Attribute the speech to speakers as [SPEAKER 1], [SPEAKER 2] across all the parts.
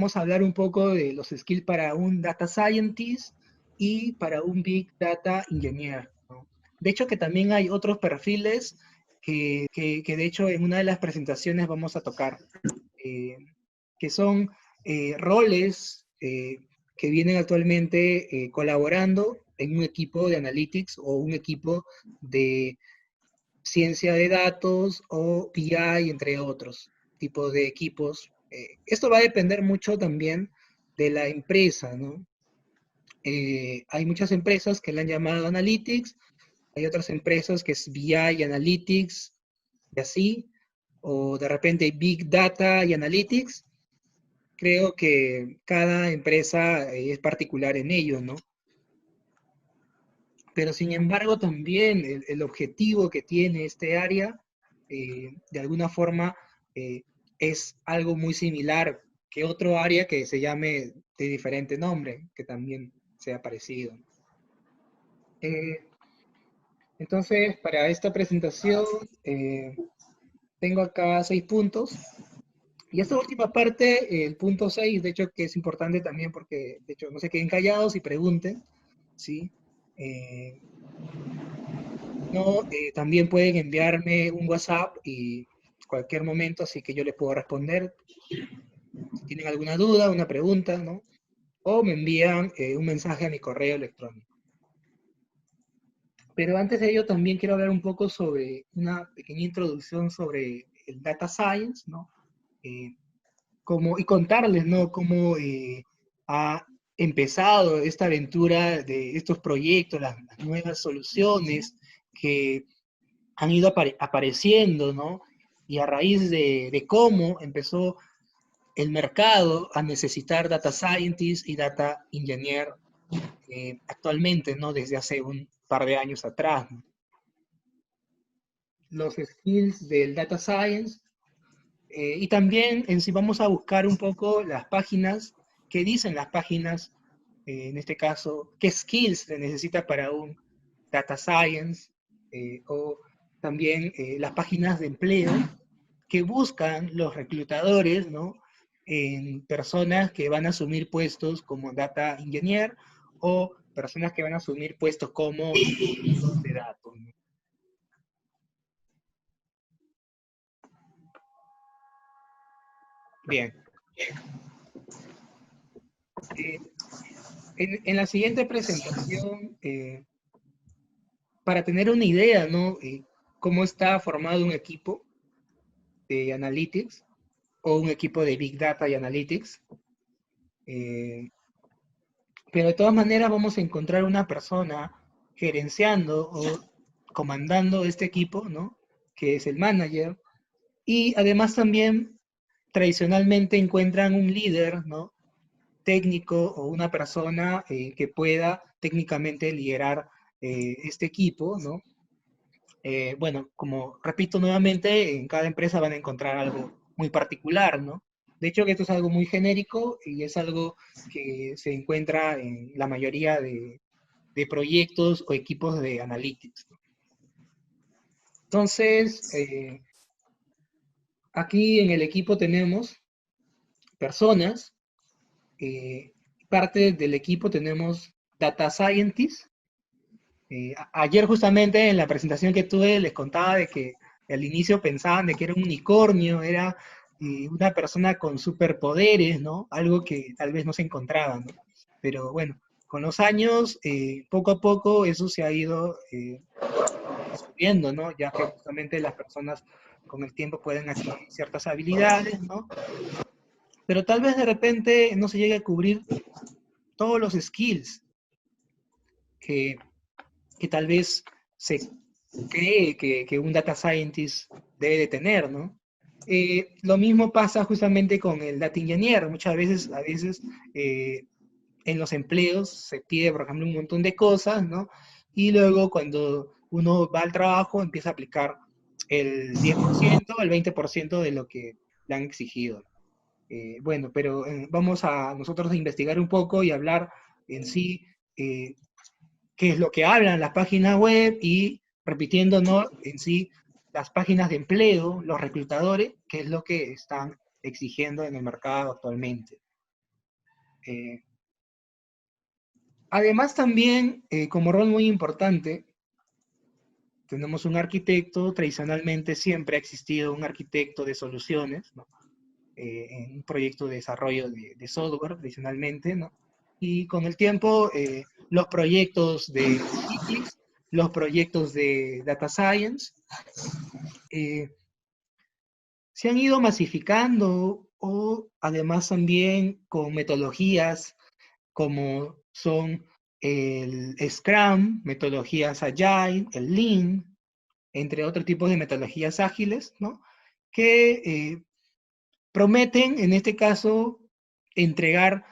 [SPEAKER 1] vamos a hablar un poco de los skills para un Data Scientist y para un Big Data Engineer, ¿no? De hecho, que también hay otros perfiles que de hecho en una de las presentaciones vamos a tocar, eh, que son roles que vienen actualmente colaborando en un equipo de analytics o un equipo de ciencia de datos o PI, entre otros tipos de equipos. Esto va a depender mucho también de la empresa, ¿no? Hay muchas empresas que le han llamado Analytics, hay otras empresas que es BI Analytics, y así, o de repente Big Data y Analytics. Creo que cada empresa es particular en ello, ¿no? Pero sin embargo también el objetivo que tiene este área, de alguna forma, es algo muy similar que otro área que se llame de diferente nombre, que también sea parecido. Eh, entonces, para esta presentación, tengo acá 6 puntos. Y esta última parte, el punto 6, de hecho, que es importante también porque, de hecho, no se queden callados y pregunten, ¿sí? Eh, No, también pueden enviarme un WhatsApp y cualquier momento, así que yo les puedo responder. Si tienen alguna duda, una pregunta, ¿no? O me envían un mensaje a mi correo electrónico. Pero antes de ello también quiero hablar un poco sobre una pequeña introducción sobre el data science, ¿no? Eh, y contarles, ¿no? Cómo ha empezado esta aventura de estos proyectos, las nuevas soluciones que han ido apareciendo, ¿no? Y a raíz de cómo empezó el mercado a necesitar data scientists y data engineer actualmente, ¿no? Desde hace un par de años atrás, ¿no? Los skills del data science, y también en si vamos a buscar un poco las páginas, qué dicen las páginas, en este caso, qué skills se necesita para un data science, o también las páginas de empleo que buscan los reclutadores, ¿no? En personas que van a asumir puestos como data engineer o personas que van a asumir puestos como científicos de datos, ¿no? Bien. Eh, en la siguiente presentación, para tener una idea, ¿no? Cómo está formado un equipo de analytics o un equipo de big data y analytics. Eh, pero de todas maneras vamos a encontrar una persona gerenciando o comandando este equipo, ¿no? Que es el manager. Y además también tradicionalmente encuentran un líder, ¿no? Técnico o una persona que pueda técnicamente liderar este equipo, ¿no? Bueno, como repito nuevamente, en cada empresa van a encontrar algo muy particular, ¿no? De hecho, que esto es algo muy genérico y es algo que se encuentra en la mayoría de proyectos o equipos de analytics, ¿no? Entonces, aquí en el equipo tenemos personas, parte del equipo tenemos data scientists. Ayer justamente en la presentación que tuve les contaba de que al inicio pensaban de que era un unicornio, era una persona con superpoderes, ¿no? Algo que tal vez no se encontraba, ¿no? Pero bueno, con los años, poco a poco eso se ha ido subiendo, ¿no? Ya que justamente las personas con el tiempo pueden adquirir ciertas habilidades, ¿no? Pero tal vez de repente no se llegue a cubrir todos los skills que, que tal vez se cree que un data scientist debe de tener, ¿no? Lo mismo pasa justamente con el data engineer. Muchas veces, a veces, en los empleos se pide, por ejemplo, un montón de cosas, ¿no? Y luego cuando uno va al trabajo empieza a aplicar el 10%, el 20% de lo que le han exigido. Bueno, pero vamos a nosotros a investigar un poco y hablar en sí eh, qué es lo que hablan las páginas web y repitiendo, ¿no? En sí las páginas de empleo, los reclutadores, qué es lo que están exigiendo en el mercado actualmente. Eh, Además también, como rol muy importante, tenemos un arquitecto. Tradicionalmente siempre ha existido un arquitecto de soluciones, ¿no? En un proyecto de desarrollo de software, tradicionalmente, ¿no? Y con el tiempo, los proyectos de Analytics, los proyectos de Data Science, eh, se han ido masificando, o además también con metodologías como son el Scrum, metodologías Agile, el Lean, entre otros tipos de metodologías ágiles, ¿no? Que prometen, en este caso, entregar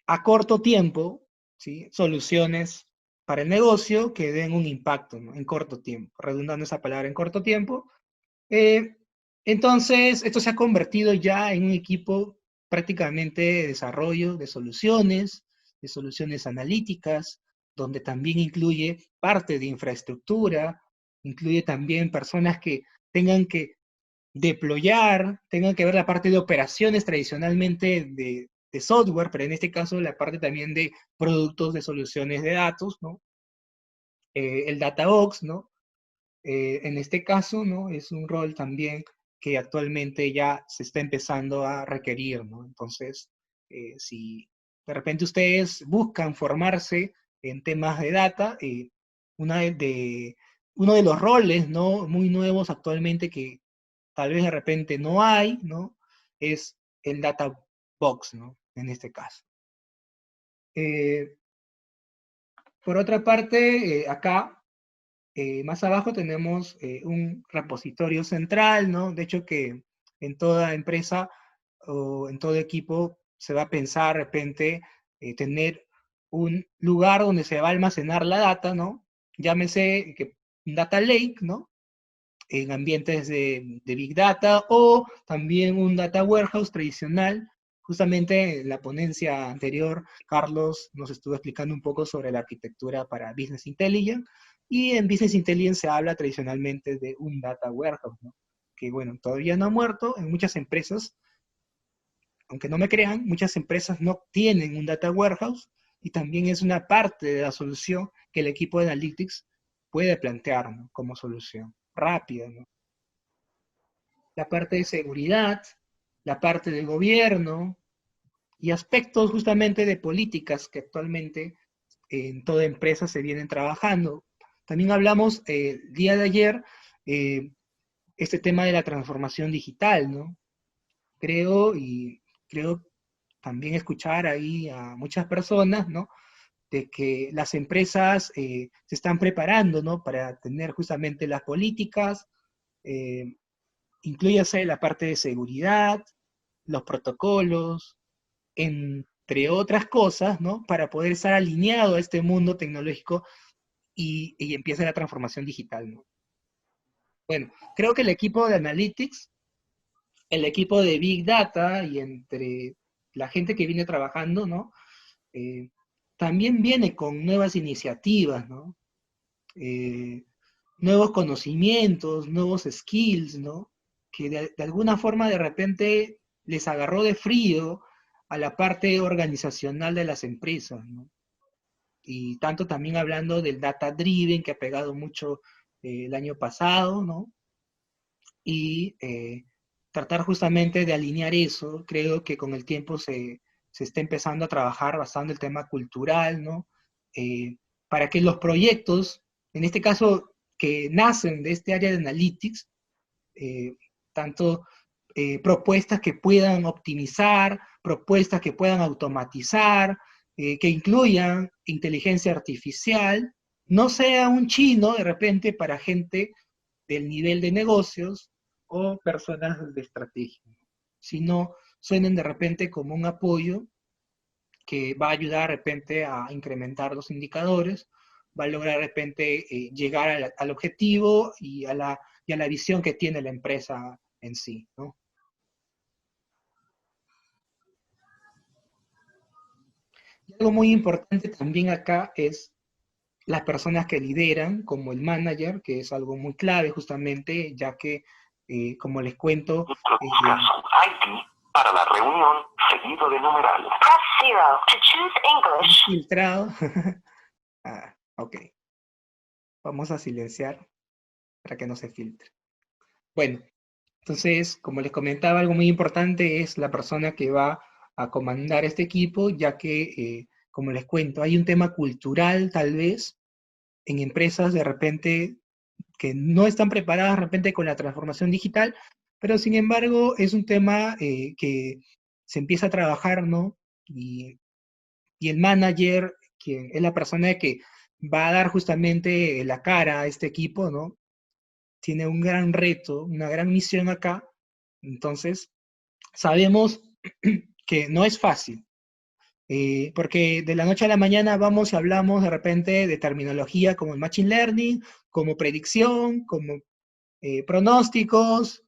[SPEAKER 1] a corto tiempo, ¿sí? Soluciones para el negocio que den un impacto, ¿no? En corto tiempo, redundando esa palabra en corto tiempo. Eh, entonces, esto se ha convertido ya en un equipo prácticamente de desarrollo de soluciones analíticas, donde también incluye parte de infraestructura, incluye también personas que tengan que deployar, tengan que ver la parte de operaciones tradicionalmente de software, pero en este caso la parte también de productos de soluciones de datos, ¿no? El DataOps, ¿no? En este caso, ¿no? Es un rol también que actualmente ya se está empezando a requerir, ¿no? Entonces, si de repente ustedes buscan formarse en temas de data, una uno de los roles, ¿no? Muy nuevos actualmente que tal vez de repente no hay, ¿no? Es el data box, ¿no? En este caso. Eh, por otra parte, acá, más abajo tenemos un repositorio central, ¿no? De hecho que en toda empresa o en todo equipo se va a pensar de repente tener un lugar donde se va a almacenar la data, ¿no? Llámese que un data lake, ¿no? En ambientes de Big Data, o también un Data Warehouse tradicional. Justamente en la ponencia anterior, Carlos nos estuvo explicando un poco sobre la arquitectura para Business Intelligence, y en Business Intelligence se habla tradicionalmente de un Data Warehouse, ¿no? Que bueno, todavía no ha muerto en muchas empresas, aunque no me crean, muchas empresas no tienen un Data Warehouse, y también es una parte de la solución que el equipo de Analytics puede plantear, ¿no? Como solución rápida, ¿no? La parte de seguridad, la parte del gobierno y aspectos justamente de políticas que actualmente en toda empresa se vienen trabajando. También hablamos el día de ayer eh, este tema de la transformación digital, ¿no? Creo también escuchar ahí a muchas personas, ¿no? De que las empresas se están preparando, ¿no? Para tener justamente las políticas, eh, incluyase la parte de seguridad, los protocolos, entre otras cosas, ¿no? Para poder estar alineado a este mundo tecnológico, y empieza la transformación digital, ¿no? Bueno, creo que el equipo de Analytics, el equipo de Big Data, y entre la gente que viene trabajando, ¿no? Eh, también viene con nuevas iniciativas, ¿no? Eh, nuevos conocimientos, nuevos skills, ¿no? Que de alguna forma de repente les agarró de frío a la parte organizacional de las empresas, ¿no? Y tanto también hablando del data driven que ha pegado mucho el año pasado, ¿no? Y tratar justamente de alinear eso. Creo que con el tiempo se está empezando a trabajar bastante el tema cultural, ¿no? Eh, para que los proyectos, en este caso, que nacen de este área de analytics, eh, tanto propuestas que puedan optimizar, propuestas que puedan automatizar, que incluyan inteligencia artificial, no sea un chino de repente para gente del nivel de negocios o personas de estrategia, sino suenen de repente como un apoyo que va a ayudar de repente a incrementar los indicadores, va a lograr de repente llegar al objetivo y a la visión que tiene la empresa en sí, ¿no? Y algo muy importante también acá es las personas que lideran, como el manager, que es algo muy clave justamente, ya que, como les cuento,
[SPEAKER 2] Para la reunión, seguido de numeral. Press 0 to choose English.
[SPEAKER 1] Filtrado. Ok. Vamos a silenciar para que no se filtre. Bueno, entonces, como les comentaba, algo muy importante es la persona que va a comandar este equipo, ya que, como les cuento, hay un tema cultural tal vez en empresas de repente que no están preparadas de repente con la transformación digital, pero sin embargo es un tema que se empieza a trabajar, ¿no? Y el manager, quien es la persona que va a dar justamente la cara a este equipo, ¿no? Tiene un gran reto, una gran misión acá. Entonces, sabemos que no es fácil, porque de la noche a la mañana vamos y hablamos de repente de terminología como el Machine Learning, como predicción, como pronósticos,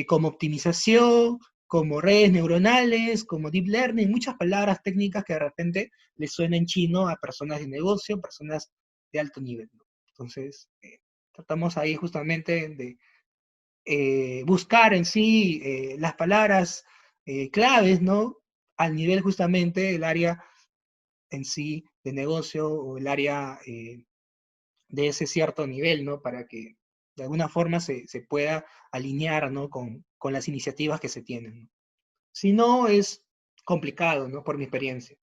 [SPEAKER 1] como optimización, como redes neuronales, como deep learning, muchas palabras técnicas que de repente les suenan chino a personas de negocio, personas de alto nivel, ¿no? Entonces, tratamos ahí justamente de buscar en sí las palabras claves, ¿no? Al nivel justamente del área en sí de negocio o el área de ese cierto nivel, ¿no? Para que de alguna forma se pueda alinear, ¿no? Con las iniciativas que se tienen, ¿no? Si no, es complicado, ¿no? Por mi experiencia.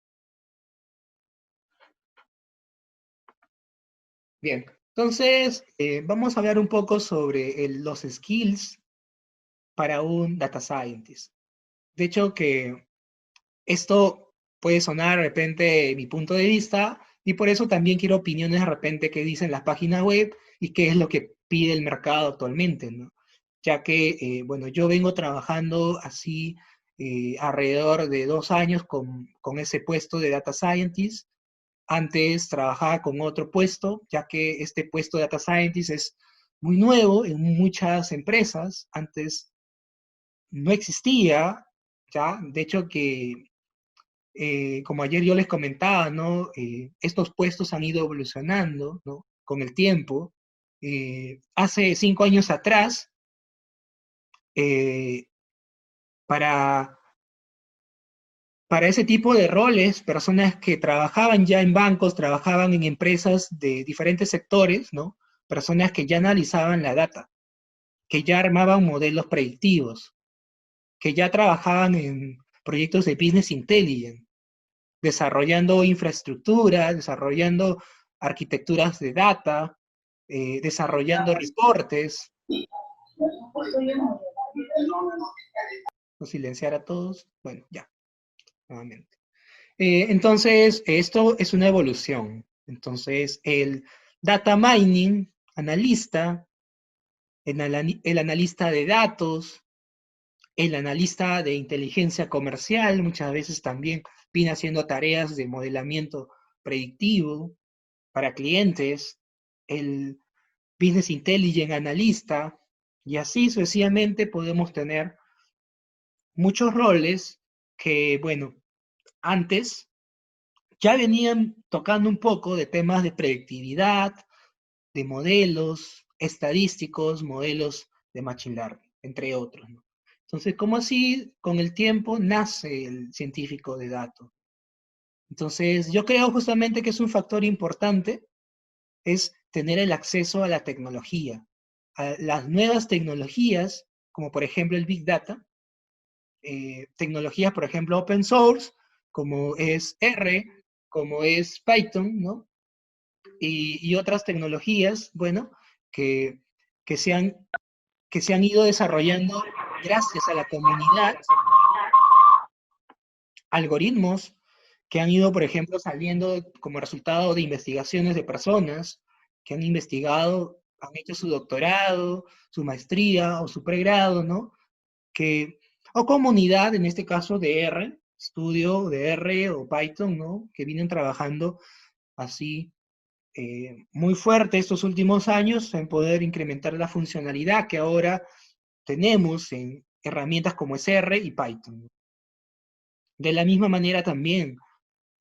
[SPEAKER 1] Bien, entonces vamos a hablar un poco sobre los skills para un data scientist. De hecho, que esto puede sonar de repente mi punto de vista, y por eso también quiero opiniones de repente que dicen las páginas web y qué es lo que pide el mercado actualmente, ¿no? Ya que, bueno, yo vengo trabajando así alrededor de 2 años con ese puesto de Data Scientist. Antes trabajaba con otro puesto, ya que este puesto de Data Scientist es muy nuevo en muchas empresas. Antes no existía, ¿ya? De hecho que como ayer yo les comentaba, ¿no? Estos puestos han ido evolucionando, ¿no? Con el tiempo. Hace 5 años atrás, eh, para, para ese tipo de roles, personas que trabajaban ya en bancos, trabajaban en empresas de diferentes sectores, ¿no? Personas que ya analizaban la data, que ya armaban modelos predictivos, que ya trabajaban en proyectos de business intelligence, desarrollando infraestructura, desarrollando arquitecturas de data, desarrollando reportes. ¿No silenciar a todos? Bueno, ya, nuevamente. Entonces, esto es una evolución. Entonces, el data mining, analista, el analista de datos, el analista de inteligencia comercial, muchas veces también viene haciendo tareas de modelamiento predictivo para clientes, el business intelligence analista, y así sucesivamente podemos tener muchos roles que, bueno, antes ya venían tocando un poco de temas de predictividad, de modelos estadísticos, modelos de machine learning, entre otros, ¿no? Entonces, ¿cómo así con el tiempo nace el científico de datos? Entonces, yo creo justamente que es un factor importante, es tener el acceso a la tecnología, a las nuevas tecnologías, como por ejemplo el Big Data, tecnologías, por ejemplo, open source, como es R, como es Python, ¿no? Y otras tecnologías, bueno, que, que, se han, que se han ido desarrollando gracias a la comunidad, algoritmos que han ido, por ejemplo, saliendo como resultado de investigaciones de personas que han investigado, han hecho su doctorado, su maestría o su pregrado, ¿no? Que, o comunidad, en este caso de R, estudio de R o Python, ¿no? Que vienen trabajando así muy fuerte estos últimos años en poder incrementar la funcionalidad que ahora tenemos en herramientas como es R y Python. De la misma manera también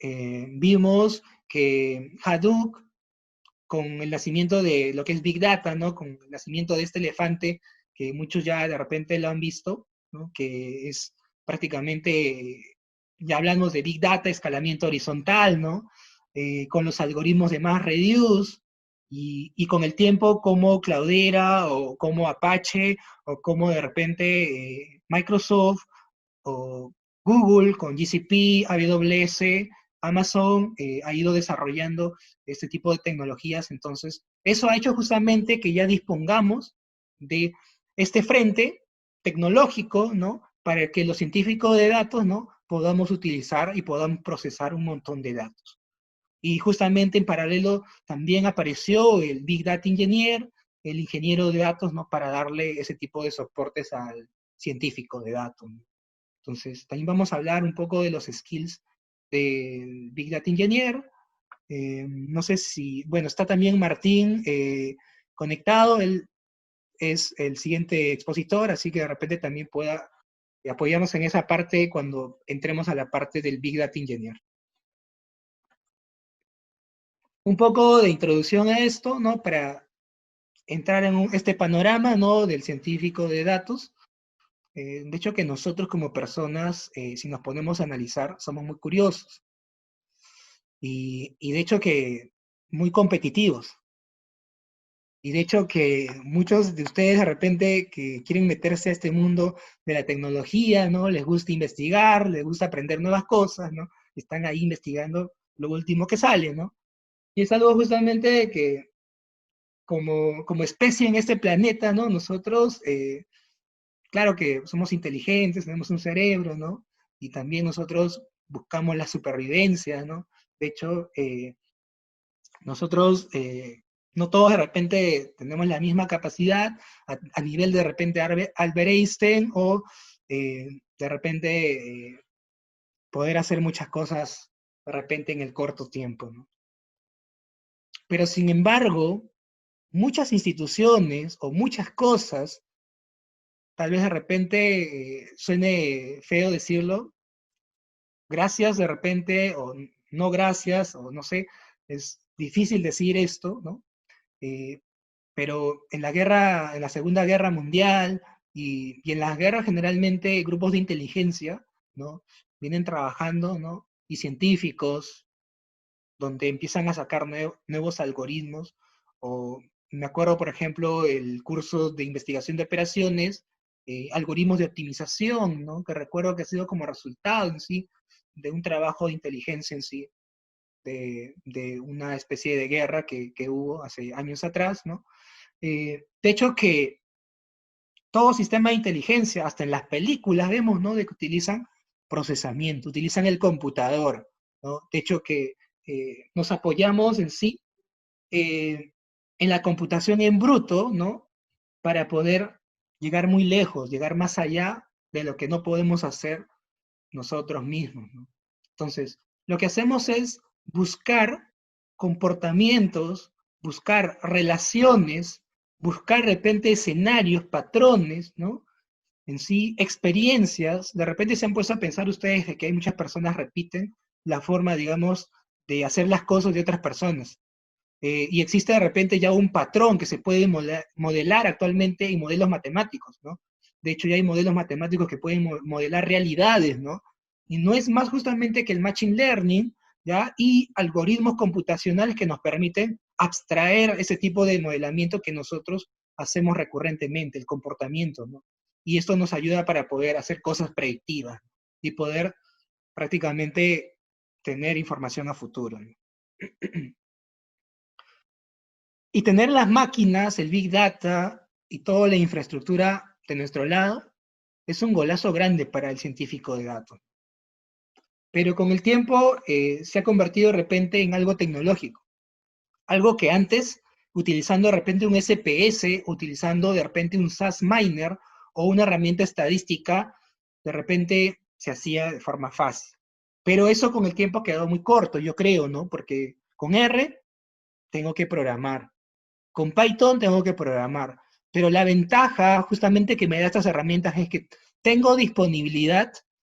[SPEAKER 1] vimos que Hadoop, con el nacimiento de lo que es Big Data, ¿no? Con el nacimiento de este elefante que muchos ya de repente lo han visto, ¿no? Que es prácticamente ya hablamos de Big Data, escalamiento horizontal, ¿no? Con los algoritmos de MassReduce, y con el tiempo como Cloudera, o como Apache, o como de repente Microsoft, o Google con GCP, AWS, Amazon ha ido desarrollando este tipo de tecnologías. Entonces, eso ha hecho justamente que ya dispongamos de este frente tecnológico, ¿no? Para que los científicos de datos, ¿no? Podamos utilizar y podamos procesar un montón de datos. Y justamente en paralelo también apareció el Big Data Engineer, el ingeniero de datos, ¿no? Para darle ese tipo de soportes al científico de datos, ¿no? Entonces, también vamos a hablar un poco de los skills del Big Data Engineer. No sé si, bueno, está también Martín conectado, él es el siguiente expositor, así que de repente también pueda apoyarnos en esa parte cuando entremos a la parte del Big Data Engineer. Un poco de introducción a esto, ¿no? Para entrar en este panorama, ¿no? Del científico de datos. De hecho que nosotros como personas, si nos ponemos a analizar, somos muy curiosos. Y de hecho que muy competitivos. Y de hecho que muchos de ustedes de repente que quieren meterse a este mundo de la tecnología, ¿no? Les gusta investigar, les gusta aprender nuevas cosas, ¿no? Están ahí investigando lo último que sale, ¿no? Y es algo justamente de que como especie en este planeta, ¿no? Nosotros, claro que somos inteligentes, tenemos un cerebro, ¿no? Y también nosotros buscamos la supervivencia, ¿no? De hecho, nosotros, no todos de repente tenemos la misma capacidad a nivel de repente Albert Einstein, o de repente poder hacer muchas cosas de repente en el corto tiempo, ¿no? Pero sin embargo, muchas instituciones o muchas cosas, tal vez de repente suene feo decirlo, gracias de repente, o no gracias, o no sé, es difícil decir esto, ¿no? Eh, pero en la guerra, en la Segunda Guerra Mundial, y en las guerras generalmente grupos de inteligencia, ¿no? Vienen trabajando, ¿no? Y científicos, donde empiezan a sacar nuevos algoritmos, o me acuerdo, por ejemplo, el curso de investigación de operaciones, algoritmos de optimización, ¿no? Que recuerdo que ha sido como resultado en sí de un trabajo de inteligencia en sí, de una especie de guerra que hubo hace años atrás, ¿no? De hecho que todo sistema de inteligencia, hasta en las películas vemos, ¿no? De que utilizan procesamiento, utilizan el computador, ¿no? De hecho que nos apoyamos en sí en la computación en bruto, ¿no? Para poder llegar muy lejos, llegar más allá de lo que no podemos hacer nosotros mismos, ¿no? Entonces, lo que hacemos es buscar comportamientos, buscar relaciones, buscar de repente escenarios, patrones, ¿no? En sí, experiencias. De repente se han puesto a pensar ustedes de que hay muchas personas repiten la forma, digamos, de hacer las cosas de otras personas. Y existe de repente ya un patrón que se puede modelar actualmente en modelos matemáticos, ¿no? De hecho, ya hay modelos matemáticos que pueden modelar realidades, ¿no? Y no es más justamente que el machine learning, ¿ya? Y algoritmos computacionales que nos permiten abstraer ese tipo de modelamiento que nosotros hacemos recurrentemente, el comportamiento, ¿no? Y esto nos ayuda para poder hacer cosas predictivas y poder prácticamente tener información a futuro, ¿no? Y tener las máquinas, el Big Data y toda la infraestructura de nuestro lado es un golazo grande para el científico de datos. Pero con el tiempo se ha convertido de repente en algo tecnológico. Algo que antes, utilizando de repente un SPS, utilizando de repente un SAS Miner o una herramienta estadística, de repente se hacía de forma fácil. Pero eso con el tiempo ha quedado muy corto, yo creo, ¿no? Porque con R tengo que programar. Con Python tengo que programar, pero la ventaja justamente que me da estas herramientas es que tengo disponibilidad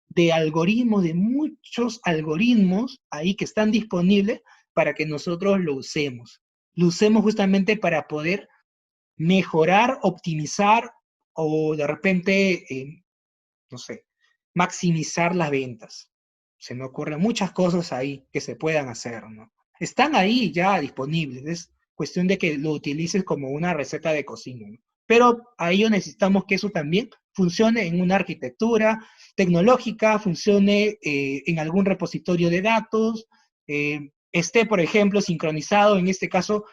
[SPEAKER 1] de algoritmos, de muchos algoritmos ahí que están disponibles para que nosotros lo usemos. Lo usemos justamente para poder mejorar, optimizar, o de repente, no sé, maximizar las ventas. Se me ocurren muchas cosas ahí que se puedan hacer, ¿no? Están ahí ya disponibles, es cuestión de que lo utilices como una receta de cocina, ¿no? Pero a ello necesitamos que eso también funcione en una arquitectura tecnológica, funcione en algún repositorio de datos, esté, por ejemplo, sincronizado, en este caso,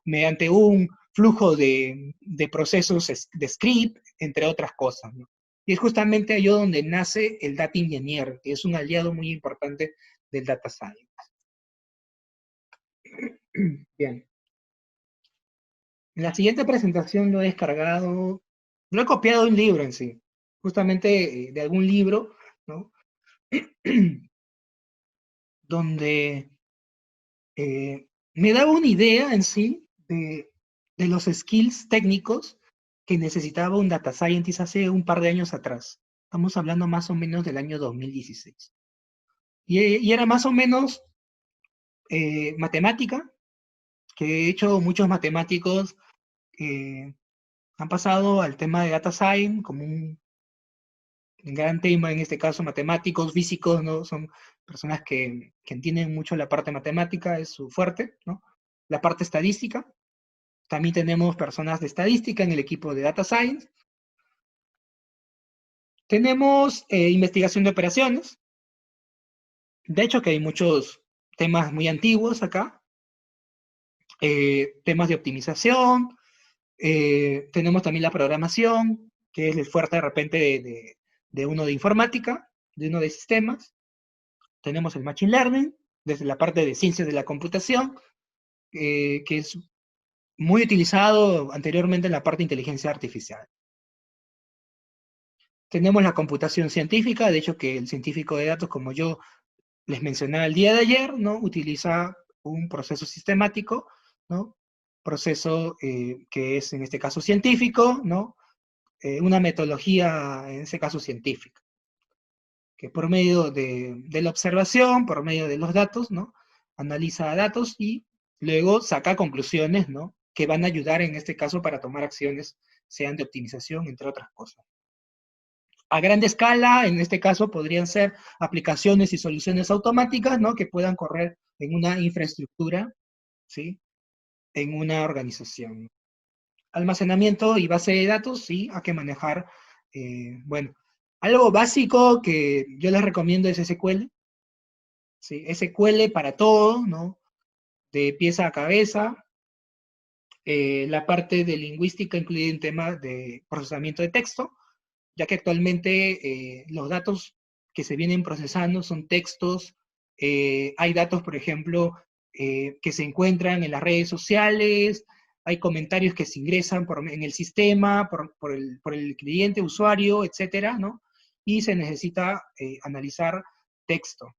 [SPEAKER 1] mediante un flujo de procesos de script, entre otras cosas, ¿no? Y es justamente ahí donde nace el Data Engineer, que es un aliado muy importante del Data Science. Bien. La siguiente presentación lo he descargado, lo he copiado de un libro en sí, justamente de algún libro, ¿no? Donde me daba una idea en sí de los skills técnicos que necesitaba un data scientist hace un par de años atrás. Estamos hablando más o menos del año 2016. Y era más o menos matemática, que de hecho muchos matemáticos han pasado al tema de data science como un gran tema, en este caso matemáticos, físicos, ¿no? Son personas que entienden mucho la parte matemática, es su fuerte, ¿no? La parte estadística. También tenemos personas de estadística en el equipo de data science. Tenemos investigación de operaciones. De hecho, que hay muchos temas muy antiguos acá. Temas de optimización. Tenemos también la programación, que es el fuerte de repente de uno de informática, de uno de sistemas. Tenemos el Machine Learning, desde la parte de ciencias de la computación, que es muy utilizado anteriormente en la parte de inteligencia artificial. Tenemos la computación científica, de hecho que el científico de datos, como yo les mencionaba el día de ayer, ¿no? Utiliza un proceso sistemático, ¿no? Proceso que es en este caso científico, ¿no? Una metodología, en ese caso científica, que por medio de la observación, por medio de los datos, ¿no? Analiza datos y luego saca conclusiones, ¿no? Que van a ayudar en este caso para tomar acciones, sean de optimización, entre otras cosas. A grande escala, en este caso, podrían ser aplicaciones y soluciones automáticas, ¿no? Que puedan correr en una infraestructura, ¿sí? En una organización. Almacenamiento y base de datos, sí, hay que manejar, bueno, algo básico que yo les recomiendo es SQL, ¿sí? SQL para todo, ¿no? De pieza a cabeza. La parte de lingüística incluye un tema de procesamiento de texto, ya que actualmente los datos que se vienen procesando son textos, hay datos, por ejemplo, que se encuentran en las redes sociales, hay comentarios que se ingresan en el sistema, por el cliente, usuario, etcétera, ¿no? Y se necesita analizar texto.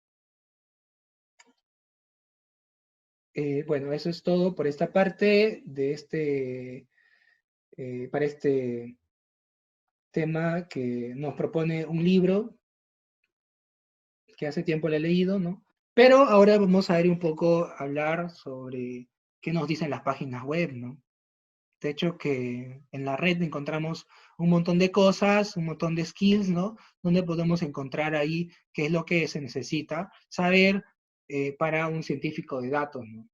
[SPEAKER 1] Bueno, eso es todo por esta parte de para este tema que nos propone un libro que hace tiempo le he leído, ¿no? Pero ahora vamos a ver un poco, hablar sobre qué nos dicen las páginas web, ¿no? De hecho que en la red encontramos un montón de cosas, un montón de skills, ¿no? Donde podemos encontrar ahí qué es lo que se necesita saber para un científico de datos, ¿no?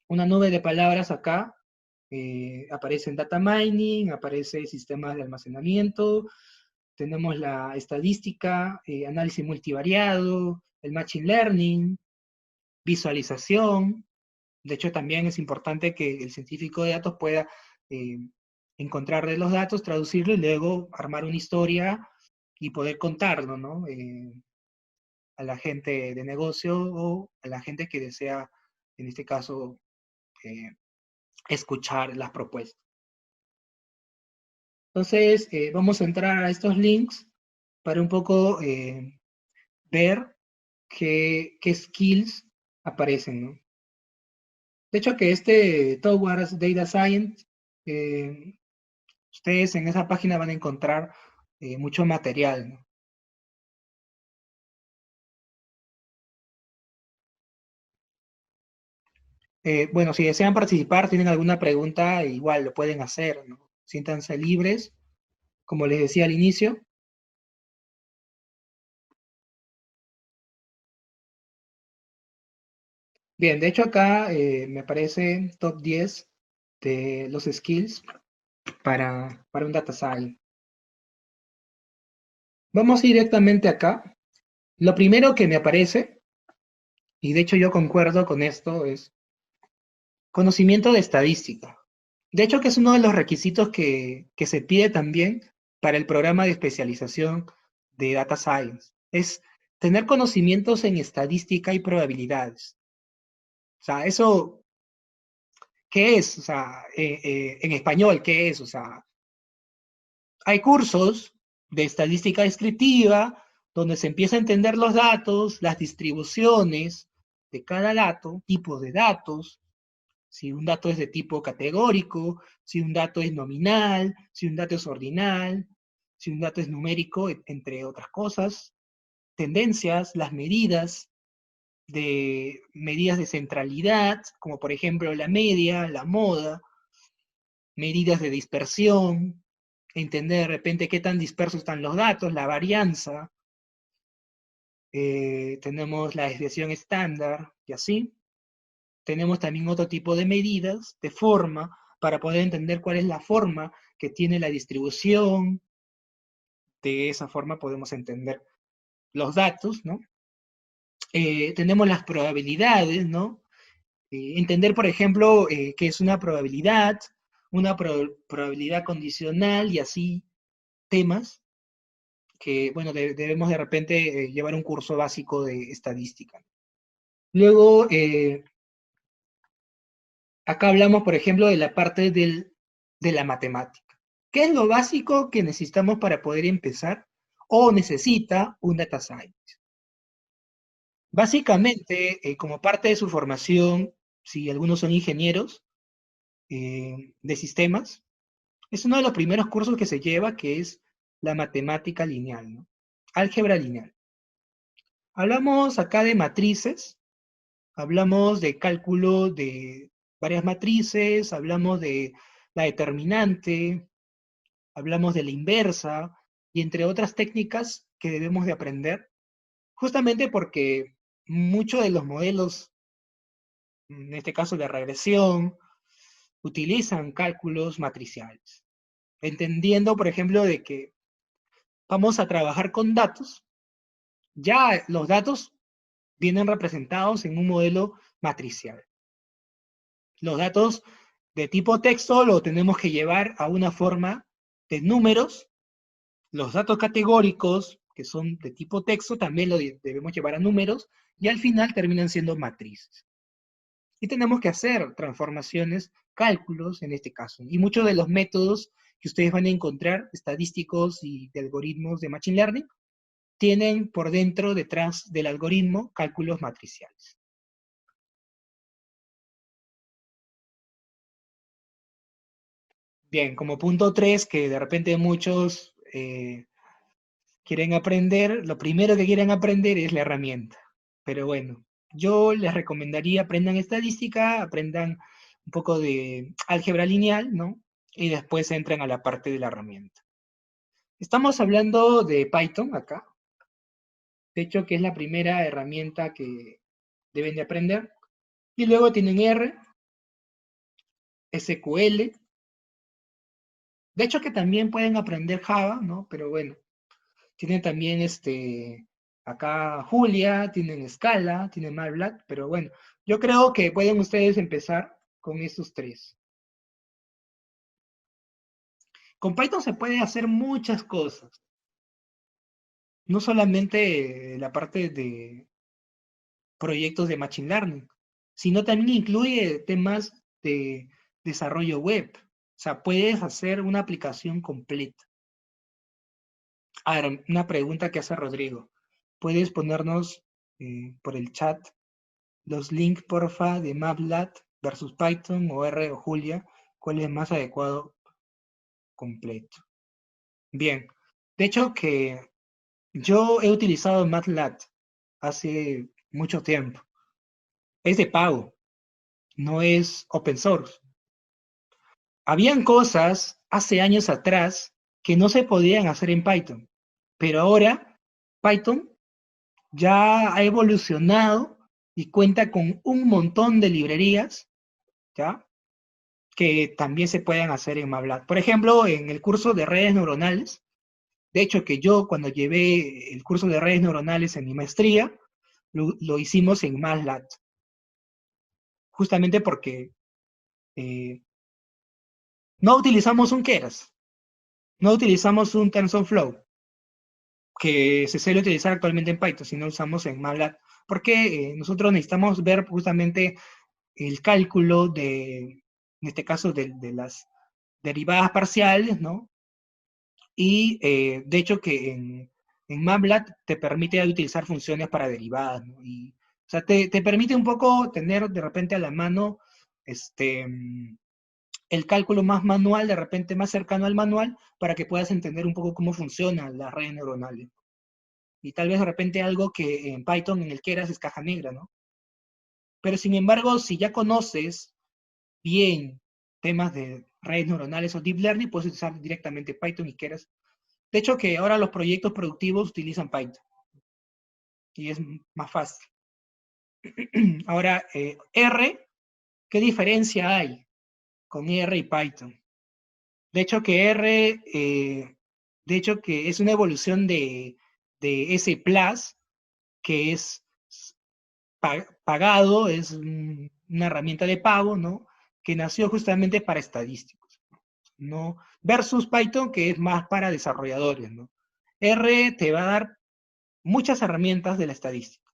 [SPEAKER 1] Una nube de palabras acá, aparece en data mining, aparece sistemas de almacenamiento, tenemos la estadística, análisis multivariado, el machine learning, visualización. De hecho, también es importante que el científico de datos pueda eh, encontrar de los datos, traducirlo y luego armar una historia y poder contarlo, ¿no? A la gente de negocio o a la gente que desea, en este caso, eh, escuchar las propuestas. Entonces, vamos a entrar a estos links para un poco ver qué skills aparecen, ¿no? De hecho, que este Towards Data Science, ustedes en esa página van a encontrar mucho material, ¿no? Bueno, si desean participar, tienen alguna pregunta, igual lo pueden hacer, ¿no? Siéntanse libres, como les decía al inicio. Bien, de hecho acá me aparece top 10 de los skills para un data science. Vamos directamente acá. Lo primero que me aparece, y de hecho yo concuerdo con esto, es conocimiento de estadística. De hecho que es uno de los requisitos que se pide también para el programa de especialización de Data Science. Es tener conocimientos en estadística y probabilidades. O sea, eso, ¿qué es? O sea, en español, ¿qué es? O sea, hay cursos de estadística descriptiva donde se empieza a entender los datos, las distribuciones de cada dato, tipos de datos, si un dato es de tipo categórico, si un dato es nominal, si un dato es ordinal, si un dato es numérico, entre otras cosas, tendencias, las medidas de centralidad, como por ejemplo la media, la moda, medidas de dispersión, entender de repente qué tan dispersos están los datos, la varianza, tenemos la desviación estándar y así. Tenemos también otro tipo de medidas, de forma, para poder entender cuál es la forma que tiene la distribución. De esa forma podemos entender los datos, ¿no? Tenemos las probabilidades, ¿no? Entender, por ejemplo, qué es una probabilidad condicional y así temas que, bueno, debemos de repente llevar un curso básico de estadística. Luego, acá hablamos, por ejemplo, de la parte de la matemática. ¿Qué es lo básico que necesitamos para poder empezar o necesita un data science? Básicamente, como parte de su formación, si algunos son ingenieros de sistemas, es uno de los primeros cursos que se lleva, que es la matemática lineal, ¿no? Álgebra lineal. Hablamos acá de matrices, hablamos de cálculo de varias matrices, hablamos de la determinante, hablamos de la inversa, y entre otras técnicas que debemos de aprender, justamente porque muchos de los modelos, en este caso de regresión, utilizan cálculos matriciales. Entendiendo, por ejemplo, de que vamos a trabajar con datos, ya los datos vienen representados en un modelo matricial. Los datos de tipo texto lo tenemos que llevar a una forma de números. Los datos categóricos, que son de tipo texto, también lo debemos llevar a números, y al final terminan siendo matrices. Y tenemos que hacer transformaciones, cálculos en este caso. Y muchos de los métodos que ustedes van a encontrar, estadísticos y de algoritmos de Machine Learning, tienen por dentro, detrás del algoritmo, cálculos matriciales. Bien, como punto 3, que de repente muchos quieren aprender, lo primero que quieren aprender es la herramienta. Pero bueno, yo les recomendaría aprendan estadística, aprendan un poco de álgebra lineal, ¿no? Y después entran a la parte de la herramienta. Estamos hablando de Python acá, de hecho que es la primera herramienta que deben de aprender. Y luego tienen R, SQL, de hecho que también pueden aprender Java, ¿no? Pero bueno, tienen también acá Julia, tienen Scala, tienen MATLAB, pero bueno, yo creo que pueden ustedes empezar con estos tres. Con Python se puede hacer muchas cosas, no solamente la parte de proyectos de Machine Learning, sino también incluye temas de desarrollo web. O sea, puedes hacer una aplicación completa. Ahora, una pregunta que hace Rodrigo. ¿Puedes ponernos por el chat los links, porfa, de MATLAB versus Python o R o Julia? ¿Cuál es más adecuado completo? Bien. De hecho que yo he utilizado MATLAB hace mucho tiempo. Es de pago, no es open source. Habían cosas hace años atrás que no se podían hacer en Python, pero ahora Python ya ha evolucionado y cuenta con un montón de librerías, ¿ya? Que también se pueden hacer en MATLAB. Por ejemplo, en el curso de redes neuronales, de hecho que yo cuando llevé el curso de redes neuronales en mi maestría, lo hicimos en MATLAB, justamente porque no utilizamos un Keras, no utilizamos un TensorFlow, que se suele utilizar actualmente en Python, sino usamos en MATLAB, porque nosotros necesitamos ver justamente el cálculo en este caso, de las derivadas parciales, ¿no? Y de hecho que en MATLAB te permite utilizar funciones para derivadas, ¿no? Y, o sea, te permite un poco tener de repente a la mano el cálculo más manual, de repente más cercano al manual, para que puedas entender un poco cómo funcionan las redes neuronales. Y tal vez de repente algo que en Python, en el Keras, es caja negra, ¿no? Pero sin embargo, si ya conoces bien temas de redes neuronales o deep learning, puedes usar directamente Python y Keras. De hecho, que ahora los proyectos productivos utilizan Python. Y es más fácil. Ahora, R, ¿qué diferencia hay con R y Python? De hecho, que R, de hecho, que es una evolución de S+, que es pagado, es una herramienta de pago, ¿no? Que nació justamente para estadísticos, ¿no? Versus Python, que es más para desarrolladores, ¿no? R te va a dar muchas herramientas de la estadística.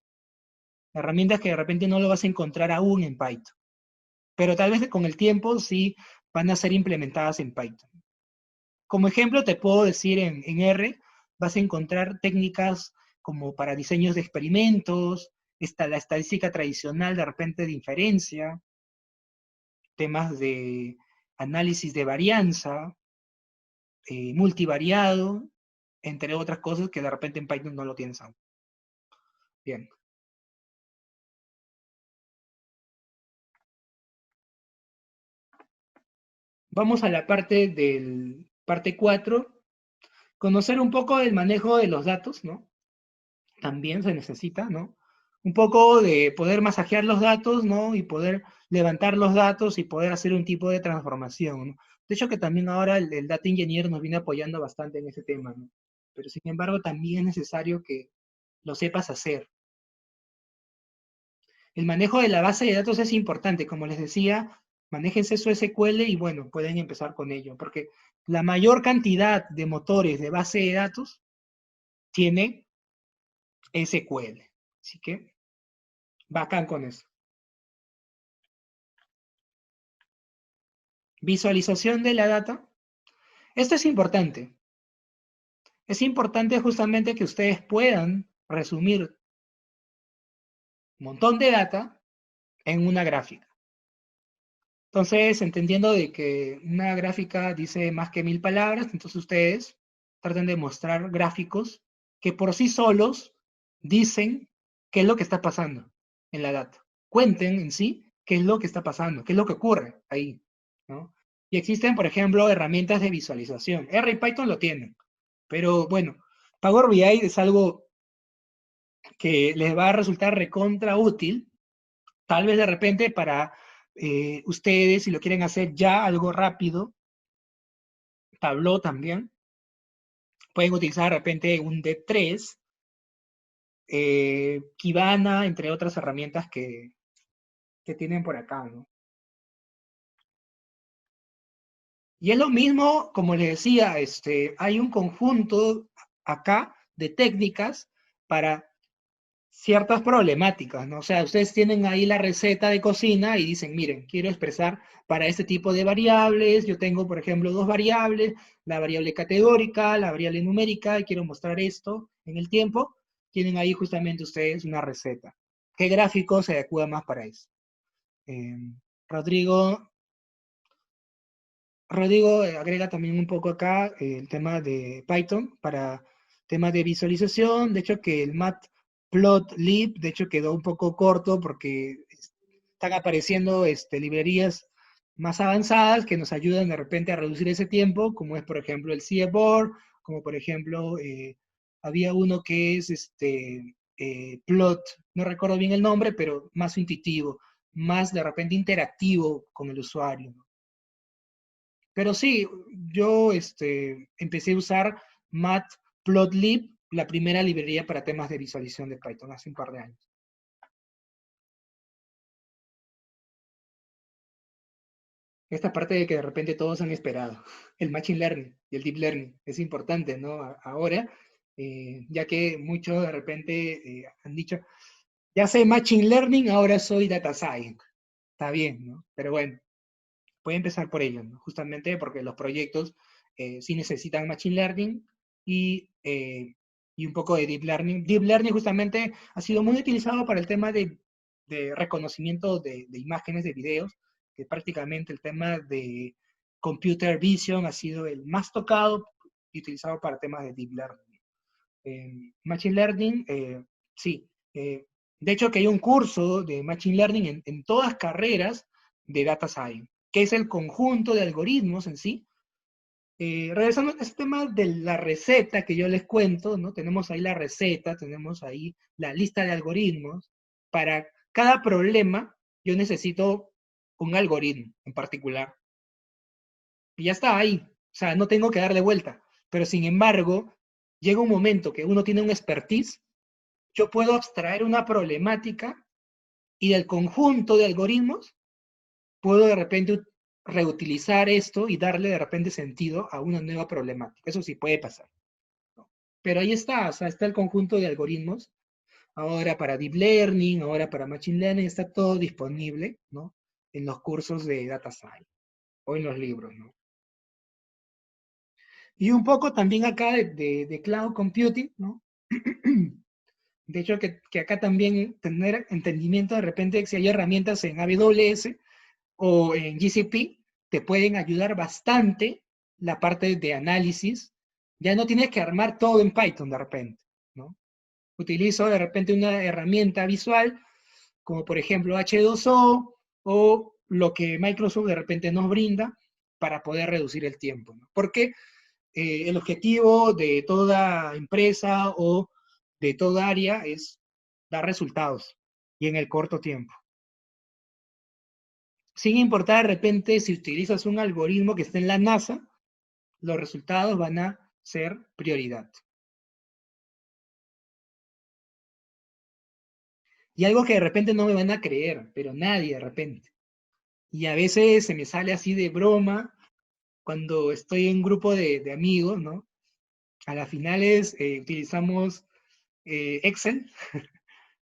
[SPEAKER 1] Herramientas que de repente no lo vas a encontrar aún en Python. Pero tal vez con el tiempo sí van a ser implementadas en Python. Como ejemplo, te puedo decir en R, vas a encontrar técnicas como para diseños de experimentos, la estadística tradicional de repente de inferencia, temas de análisis de varianza, multivariado, entre otras cosas que de repente en Python no lo tienes aún. Bien. Vamos a la parte 4, conocer un poco del manejo de los datos, ¿no? También se necesita, ¿no? Un poco de poder masajear los datos, ¿no? Y poder levantar los datos y poder hacer un tipo de transformación, ¿no? De hecho que también ahora el Data Engineer nos viene apoyando bastante en ese tema, ¿no? Pero sin embargo también es necesario que lo sepas hacer. El manejo de la base de datos es importante, como les decía, manéjense su SQL y bueno, pueden empezar con ello, porque la mayor cantidad de motores de base de datos tiene SQL. Así que, bacán con eso. Visualización de la data. Esto es importante. Es importante justamente que ustedes puedan resumir un montón de data en una gráfica. Entonces, entendiendo de que una gráfica dice más que 1000 palabras, entonces ustedes traten de mostrar gráficos que por sí solos dicen qué es lo que está pasando en la data. Cuenten en sí qué es lo que está pasando, qué es lo que ocurre ahí, ¿no? Y existen, por ejemplo, herramientas de visualización. R y Python lo tienen, pero bueno, Power BI es algo que les va a resultar recontra útil, tal vez de repente para ustedes, si lo quieren hacer ya algo rápido, Tableau también, pueden utilizar de repente un D3, Kibana, entre otras herramientas que tienen por acá, ¿no? Y es lo mismo, como les decía, hay un conjunto acá de técnicas para ciertas problemáticas, ¿no? O sea, ustedes tienen ahí la receta de cocina y dicen, miren, quiero expresar para este tipo de variables, yo tengo, por ejemplo, dos variables, la variable categórica, la variable numérica, y quiero mostrar esto en el tiempo, tienen ahí justamente ustedes una receta. ¿Qué gráfico se adecua más para eso? Eh, Rodrigo, Rodrigo agrega también un poco acá el tema de Python para temas de visualización. De hecho, que el Matplotlib, de hecho, quedó un poco corto porque están apareciendo librerías más avanzadas que nos ayudan de repente a reducir ese tiempo, como es, por ejemplo, el CFBOard, como por ejemplo, había uno que es plot, no recuerdo bien el nombre, pero más intuitivo, más de repente interactivo con el usuario, ¿no? Pero sí, yo empecé a usar Matplotlib, la primera librería para temas de visualización de Python, hace un par de años. Esta parte de que de repente todos han esperado, el Machine Learning y el Deep Learning, es importante, ¿no? Ahora, ya que muchos de repente han dicho, ya sé Machine Learning, ahora soy Data Science. Está bien, ¿no? Pero bueno, voy a empezar por ello, ¿no? Justamente porque los proyectos sí necesitan Machine Learning y un poco de Deep Learning. Deep Learning justamente ha sido muy utilizado para el tema de reconocimiento de imágenes, de videos, que prácticamente el tema de Computer Vision ha sido el más tocado y utilizado para temas de Deep Learning. Machine Learning, sí. De hecho, que hay un curso de Machine Learning en todas carreras de Data Science, que es el conjunto de algoritmos en sí. Regresando a este tema de la receta que yo les cuento, ¿no? Tenemos ahí la receta, tenemos ahí la lista de algoritmos. Para cada problema, yo necesito un algoritmo en particular. Y ya está ahí. O sea, no tengo que darle vuelta. Pero sin embargo, llega un momento que uno tiene un expertise, yo puedo abstraer una problemática y del conjunto de algoritmos puedo de repente reutilizar esto y darle de repente sentido a una nueva problemática. Eso sí puede pasar, ¿no? Pero ahí está, o sea, está el conjunto de algoritmos. Ahora para Deep Learning, ahora para Machine Learning, está todo disponible, ¿no? En los cursos de Data Science o en los libros, ¿no? Y un poco también acá de Cloud Computing, ¿no? De hecho, que acá también tener entendimiento de repente si hay herramientas en AWS o en GCP, te pueden ayudar bastante la parte de análisis. Ya no tienes que armar todo en Python de repente, ¿no? Utilizo de repente una herramienta visual, como por ejemplo H2O, o lo que Microsoft de repente nos brinda para poder reducir el tiempo, ¿no? Porque el objetivo de toda empresa o de toda área es dar resultados y en el corto tiempo. Sin importar de repente si utilizas un algoritmo que esté en la NASA, los resultados van a ser prioridad. Y algo que de repente no me van a creer, pero nadie de repente. Y a veces se me sale así de broma cuando estoy en un grupo de amigos, ¿no? A las finales utilizamos Excel.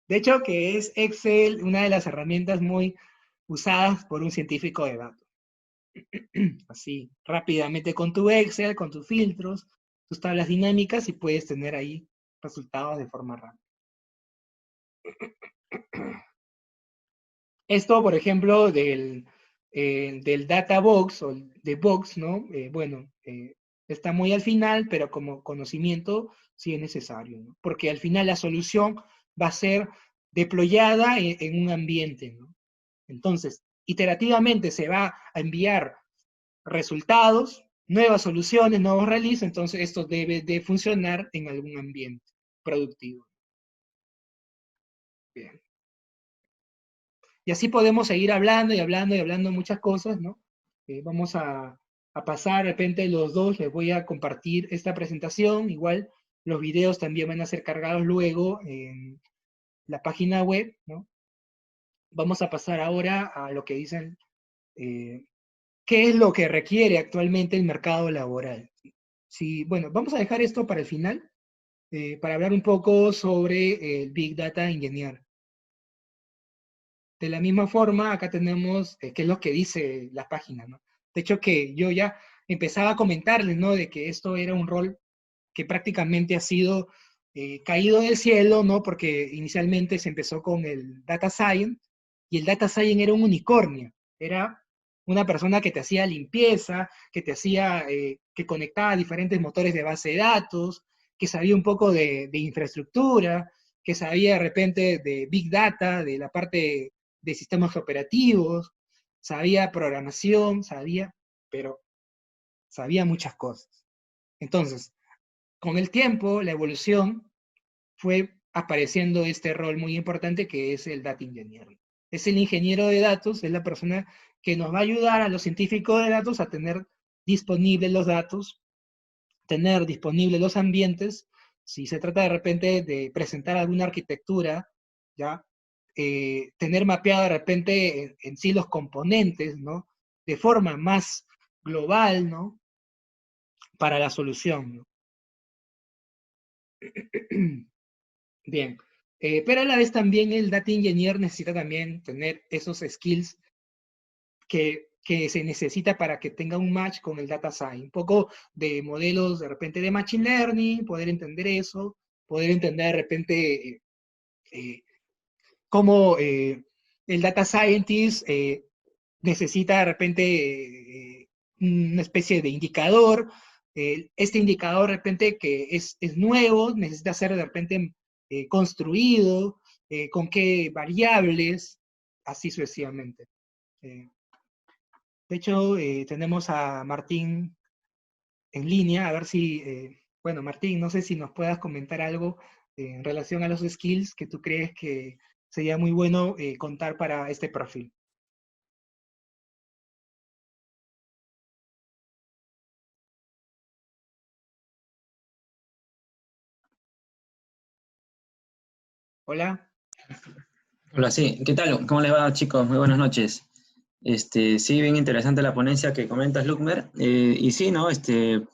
[SPEAKER 1] De hecho, que es Excel una de las herramientas muy usadas por un científico de datos. Así, rápidamente con tu Excel, con tus filtros, tus tablas dinámicas y puedes tener ahí resultados de forma rápida. Esto, por ejemplo, del Data Box o de Box, ¿no? Bueno, está muy al final, pero como conocimiento sí es necesario, ¿no? Porque al final la solución va a ser deployada en un ambiente, ¿no? Entonces, iterativamente se va a enviar resultados, nuevas soluciones, nuevos releases, entonces esto debe de funcionar en algún ambiente productivo. Bien. Y así podemos seguir hablando y hablando y hablando muchas cosas, ¿no? Vamos a pasar de repente los dos, les voy a compartir esta presentación, igual los videos también van a ser cargados luego en la página web, ¿no? Vamos a pasar ahora a lo que dicen, qué es lo que requiere actualmente el mercado laboral. Sí, bueno, vamos a dejar esto para el final, para hablar un poco sobre el Big Data Engineer. De la misma forma, acá tenemos qué es lo que dice la página, ¿no? De hecho, que yo ya empezaba a comentarles, ¿no? De que esto era un rol que prácticamente ha sido caído del cielo, ¿no? Porque inicialmente se empezó con el Data Science, y el Data Science era un unicornio, era una persona que te hacía limpieza, que te hacía, que conectaba diferentes motores de base de datos, que sabía un poco de infraestructura, que sabía de repente de Big Data, de la parte de sistemas operativos, sabía programación, pero sabía muchas cosas. Entonces, con el tiempo, la evolución fue apareciendo este rol muy importante que es el Data Engineer. Es el ingeniero de datos, es la persona que nos va a ayudar a los científicos de datos a tener disponibles los datos, tener disponibles los ambientes, si se trata de repente de presentar alguna arquitectura, ¿ya? Tener mapeado de repente en sí los componentes, ¿no? De forma más global, ¿no? Para la solución, ¿no? Bien. Pero a la vez también el Data Engineer necesita también tener esos skills que se necesita para que tenga un match con el Data Science. Un poco de modelos de repente de Machine Learning, poder entender eso, poder entender de repente cómo el Data Scientist necesita de repente una especie de indicador. Este indicador de repente que es nuevo, necesita ser de repente construido, con qué variables, así sucesivamente. De hecho, tenemos a Martín en línea, a ver si, bueno, Martín, no sé si nos puedas comentar algo en relación a los skills que tú crees que sería muy bueno contar para este perfil. Hola.
[SPEAKER 3] Hola, sí, ¿qué tal? ¿Cómo les va, chicos? Muy buenas noches. Sí, bien interesante la ponencia que comentas, Lukmer. Y sí, ¿no?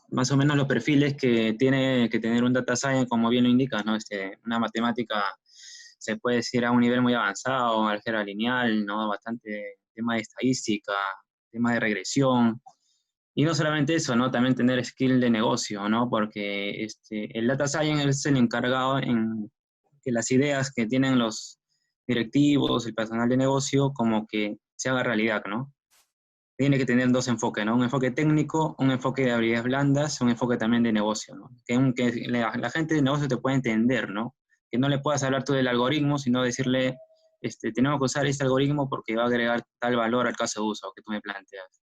[SPEAKER 3] Más o menos los perfiles que tiene que tener un data science, como bien lo indica, ¿no? Una matemática, se puede decir, a un nivel muy avanzado, álgebra lineal, ¿no? Bastante tema de estadística, tema de regresión. Y no solamente eso, ¿no? También tener skill de negocio, ¿no? Porque el data science es el encargado en que las ideas que tienen los directivos, el personal de negocio, como que se haga realidad, ¿no? Tiene que tener dos enfoques, ¿no? Un enfoque técnico, un enfoque de habilidades blandas, un enfoque también de negocio, ¿no? Que la gente de negocio te pueda entender, ¿no? Que no le puedas hablar tú del algoritmo, sino decirle, tenemos que usar este algoritmo porque va a agregar tal valor al caso de uso que tú me planteas.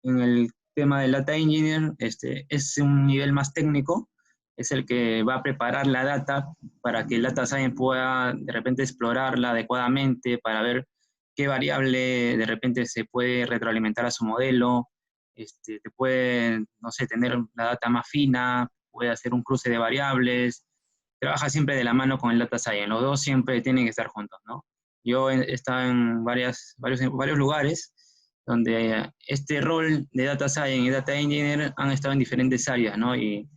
[SPEAKER 3] En el tema del data engineer, es un nivel más técnico, es el que va a preparar la data para que el data science pueda de repente explorarla adecuadamente para ver qué variable de repente se puede retroalimentar a su modelo, te puede, no sé, tener la data más fina, puede hacer un cruce de variables, trabaja siempre de la mano con el data science, los dos siempre tienen que estar juntos, ¿no? Yo he estado en varios lugares donde este rol de data science y data engineer han estado en diferentes áreas, ¿no? Y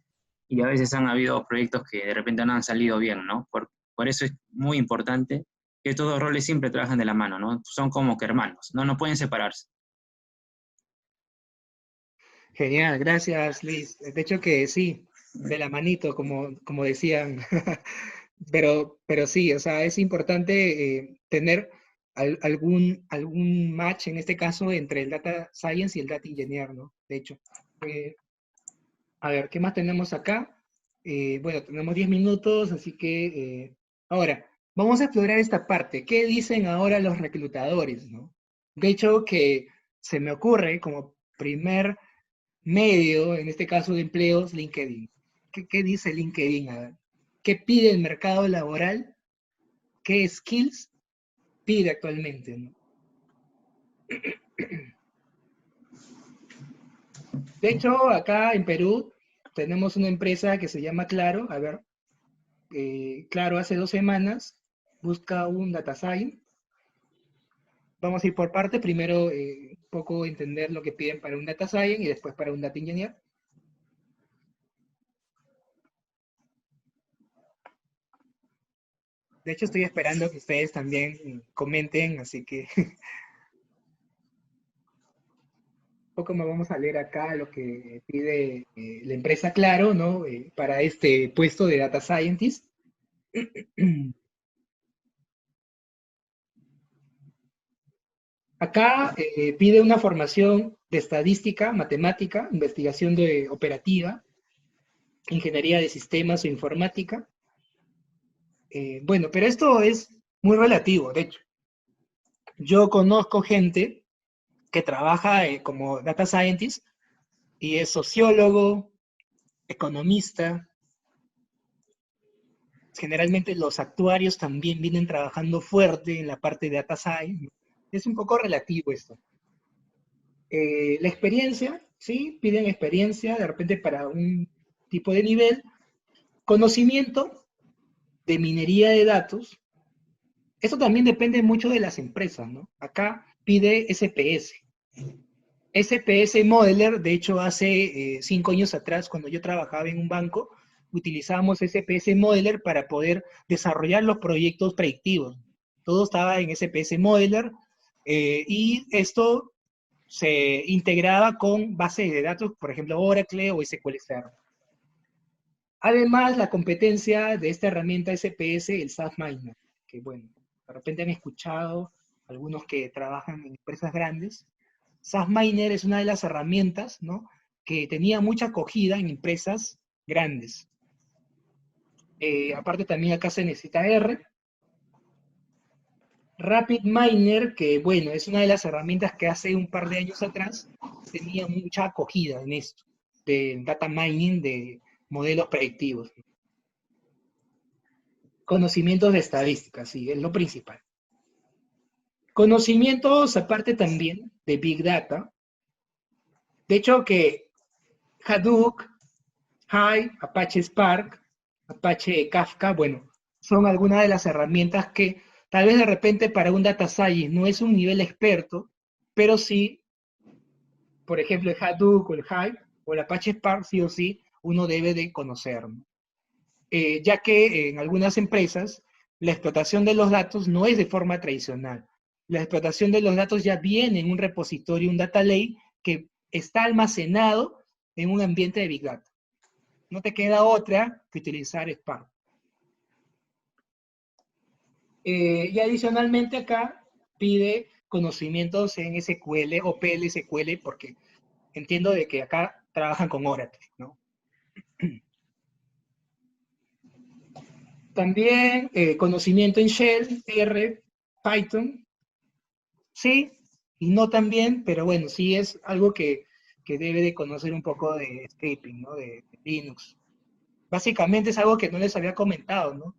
[SPEAKER 3] a veces han habido proyectos que de repente no han salido bien, ¿no? Por eso es muy importante que estos dos roles siempre trabajan de la mano, ¿no? Son como que hermanos, ¿no? No pueden separarse.
[SPEAKER 1] Genial, gracias, Liz. De hecho que sí, de la manito, como decían. Pero sí, o sea, es importante tener algún match, en este caso, entre el Data Science y el Data Engineer, ¿no? De hecho. Eh, a ver, ¿qué más tenemos acá? Bueno, tenemos 10 minutos, así que ahora, vamos a explorar esta parte. ¿Qué dicen ahora los reclutadores, no? De hecho, que se me ocurre como primer medio, en este caso de empleos, LinkedIn. ¿Qué dice LinkedIn? A ver, ¿qué pide el mercado laboral? ¿Qué skills pide actualmente, no? De hecho, acá en Perú tenemos una empresa que se llama Claro. A ver, Claro, hace 2 semanas busca un data science. Vamos a ir por parte. Primero, un poco entender lo que piden para un data science y después para un data engineer. De hecho, estoy esperando que ustedes también comenten, así que un poco me vamos a leer acá lo que pide la empresa Claro, ¿no? Para este puesto de data scientist. Acá pide una formación de estadística, matemática, investigación de operativa, ingeniería de sistemas o informática. Bueno, pero esto es muy relativo, de hecho. Yo conozco gente que trabaja como data scientist y es sociólogo, economista, generalmente los actuarios también vienen trabajando fuerte en la parte de data science, ¿no? Es un poco relativo esto. La experiencia, ¿sí? Piden experiencia de repente para un tipo de nivel, conocimiento de minería de datos. Eso también depende mucho de las empresas, ¿no? Acá pide SPS. SPS Modeler, de hecho, hace 5 años atrás, cuando yo trabajaba en un banco, utilizábamos SPS Modeler para poder desarrollar los proyectos predictivos. Todo estaba en SPS Modeler y esto se integraba con bases de datos, por ejemplo, Oracle o SQL Server. Además, la competencia de esta herramienta SPS, el SAS Miner, que bueno, de repente han escuchado algunos que trabajan en empresas grandes. SAS Miner es una de las herramientas, ¿no?, que tenía mucha acogida en empresas grandes. Aparte también acá se necesita R. RapidMiner, que bueno, es una de las herramientas que hace un par de años atrás tenía mucha acogida en esto, de data mining, de modelos predictivos. Conocimientos de estadística, sí, es lo principal. Conocimientos aparte también de Big Data. De hecho que Hadoop, Hive, Apache Spark, Apache Kafka, bueno, son algunas de las herramientas que tal vez de repente para un data science no es un nivel experto, pero sí, por ejemplo, el Hadoop o el Hive o el Apache Spark, sí o sí, uno debe de conocer, ¿no? Ya que en algunas empresas la explotación de los datos no es de forma tradicional. La explotación de los datos ya viene en un repositorio, un data lake, que está almacenado en un ambiente de Big Data. No te queda otra que utilizar Spark. Y adicionalmente acá pide conocimientos en SQL o PLSQL, porque entiendo de que acá trabajan con Oracle, ¿no? También conocimiento en Shell, R, Python, sí, y no tan bien, pero bueno, sí es algo que debe de conocer un poco de scripting, ¿no? De Linux. Básicamente es algo que no les había comentado, ¿no?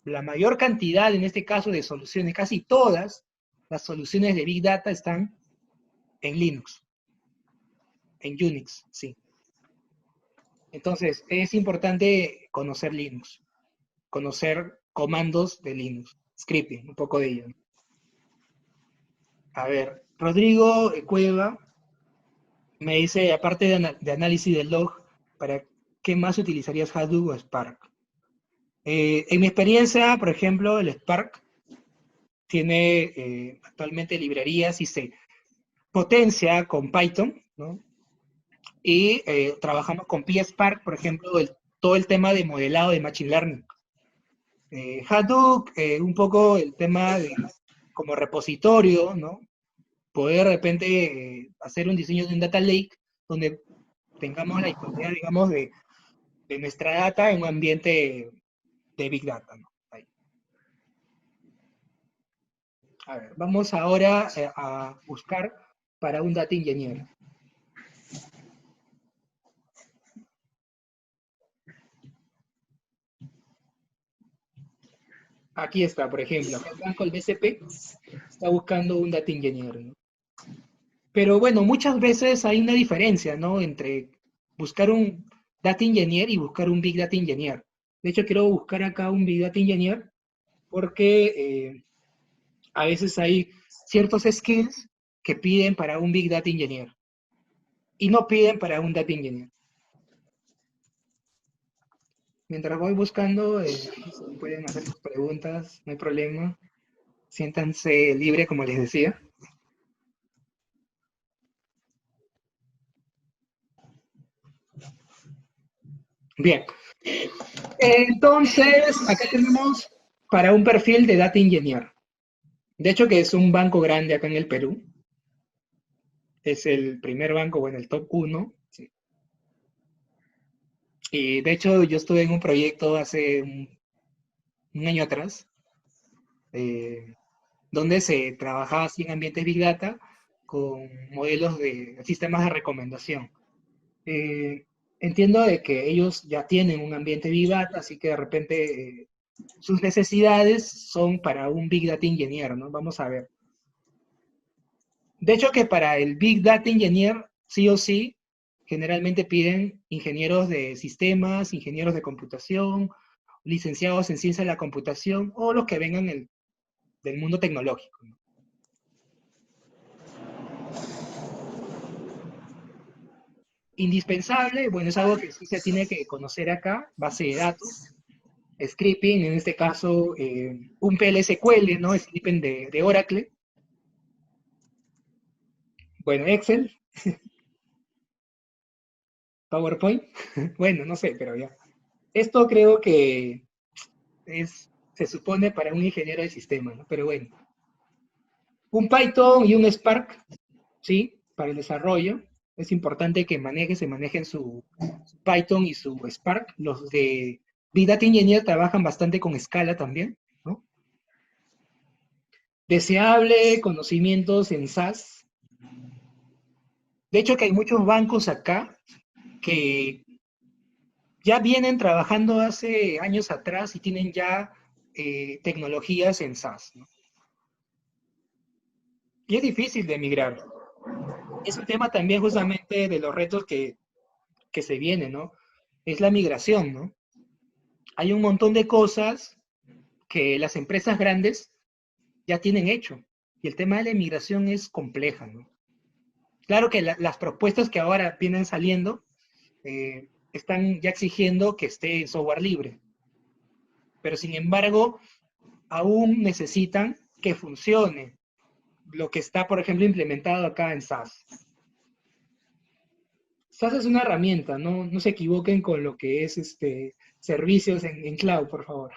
[SPEAKER 1] La mayor cantidad, en este caso, de soluciones, casi todas las soluciones de Big Data están en Linux, en Unix, sí. Entonces, es importante conocer Linux, conocer comandos de Linux, scripting, un poco de ello. A ver, Rodrigo Cueva me dice, aparte de análisis del log, ¿para qué más utilizarías Hadoop o Spark? En mi experiencia, por ejemplo, el Spark tiene actualmente librerías y se potencia con Python, ¿no? Y trabajamos con PySpark, por ejemplo, todo el tema de modelado de Machine Learning. Hadoop, un poco el tema de como repositorio, ¿no? Poder de repente hacer un diseño de un data lake donde tengamos la disponibilidad, digamos, de nuestra data en un ambiente de Big Data, ¿no? Ahí. A ver, vamos ahora a buscar para un Data Engineer. Aquí está, por ejemplo, acá el banco, el BCP, está buscando un Data Engineer, ¿no? Pero bueno, muchas veces hay una diferencia, ¿no?, entre buscar un Data Engineer y buscar un Big Data Engineer. De hecho, quiero buscar acá un Big Data Engineer porque a veces hay ciertos skills que piden para un Big Data Engineer y no piden para un Data Engineer. Mientras voy buscando, pueden hacer sus preguntas, no hay problema. Siéntanse libre, como les decía. Bien. Entonces, acá tenemos para un perfil de Data Engineer. De hecho, que es un banco grande acá en el Perú. Es el primer banco, bueno, el top 1. Sí. Y de hecho, yo estuve en un proyecto hace un año atrás, donde se trabajaba así en ambientes Big Data con modelos de sistemas de recomendación. entiendo de que ellos ya tienen un ambiente Big Data, así que de repente sus necesidades son para un Big Data Engineer, ¿no? Vamos a ver. De hecho que para el Big Data Engineer, sí o sí, generalmente piden ingenieros de sistemas, ingenieros de computación, licenciados en ciencia de la computación, o los que vengan del mundo tecnológico, ¿no? Indispensable, bueno, es algo que sí se tiene que conocer acá, base de datos, scripting, en este caso un PL/SQL, ¿no? Scripting de Oracle. Bueno, Excel, PowerPoint, bueno, no sé, pero ya. Esto creo que se supone para un ingeniero de sistemas, ¿no? Pero bueno. Un Python y un Spark, ¿sí? Para el desarrollo. Es importante que se manejen su Python y su Spark. Los de Big Data Engineer trabajan bastante con Scala también, ¿no? Deseable conocimientos en SAS. De hecho, que hay muchos bancos acá que ya vienen trabajando hace años atrás y tienen ya tecnologías en SAS, ¿no? Y es difícil de migrar. Es un tema también justamente de los retos que se vienen, ¿no? Es la migración, ¿no? Hay un montón de cosas que las empresas grandes ya tienen hecho. Y el tema de la migración es compleja, ¿no? Claro que las propuestas que ahora vienen saliendo están ya exigiendo que esté en software libre. Pero sin embargo, aún necesitan que funcione lo que está, por ejemplo, implementado acá en SAS. SAS es una herramienta, no se equivoquen con lo que es servicios en cloud, por favor.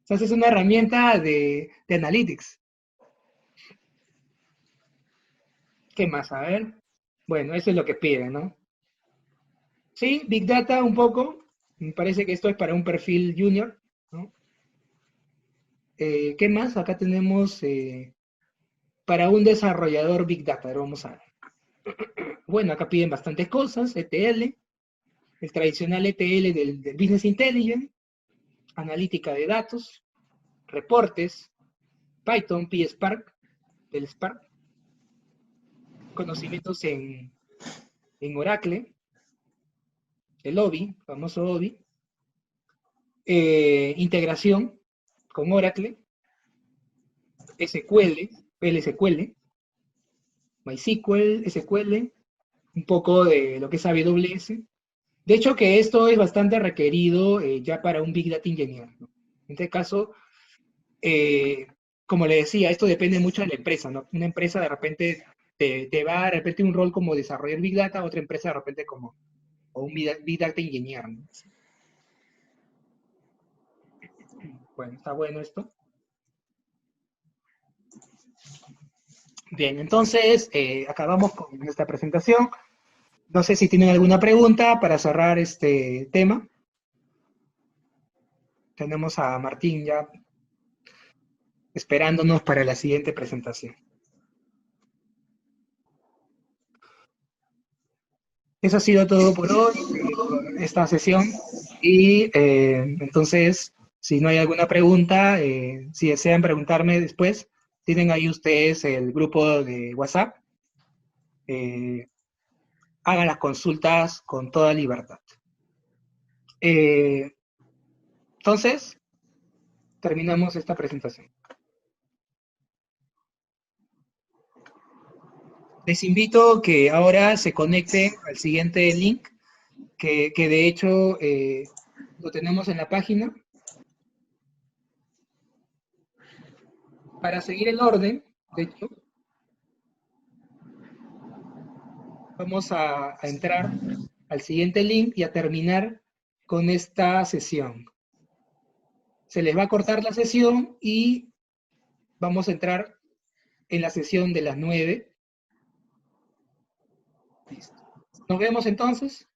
[SPEAKER 1] SAS es una herramienta de analytics. ¿Qué más? A ver. Bueno, eso es lo que piden, ¿no? Sí, Big Data un poco. Me parece que esto es para un perfil junior, ¿no? ¿Qué más? Acá tenemos para un desarrollador Big Data. Vamos a ver. Bueno, acá piden bastantes cosas. ETL, el tradicional ETL del Business Intelligence, analítica de datos, reportes, Python, PySpark, del Spark, conocimientos en Oracle, el OBI, famoso OBI, integración con Oracle, SQL, PLSQL, MySQL, SQL, un poco de lo que es AWS. De hecho, que esto es bastante requerido ya para un Big Data Engineer, ¿no? En este caso, como le decía, esto depende mucho de la empresa, ¿no? Una empresa de repente te va a de repente un rol como desarrollar Big Data, otra empresa de repente como o un Big Data Engineer, ¿no? Bueno, está bueno esto. Bien, entonces acabamos con esta presentación. No sé si tienen alguna pregunta para cerrar este tema. Tenemos a Martín ya esperándonos para la siguiente presentación. Eso ha sido todo por hoy, esta sesión. Y entonces, si no hay alguna pregunta, si desean preguntarme después, tienen ahí ustedes el grupo de WhatsApp. Hagan las consultas con toda libertad. Entonces, terminamos esta presentación. Les invito que ahora se conecten al siguiente link, que de hecho lo tenemos en la página. Para seguir el orden, de hecho, vamos a entrar al siguiente link y a terminar con esta sesión. Se les va a cortar la sesión y vamos a entrar en la sesión de las 9. Listo. Nos vemos entonces.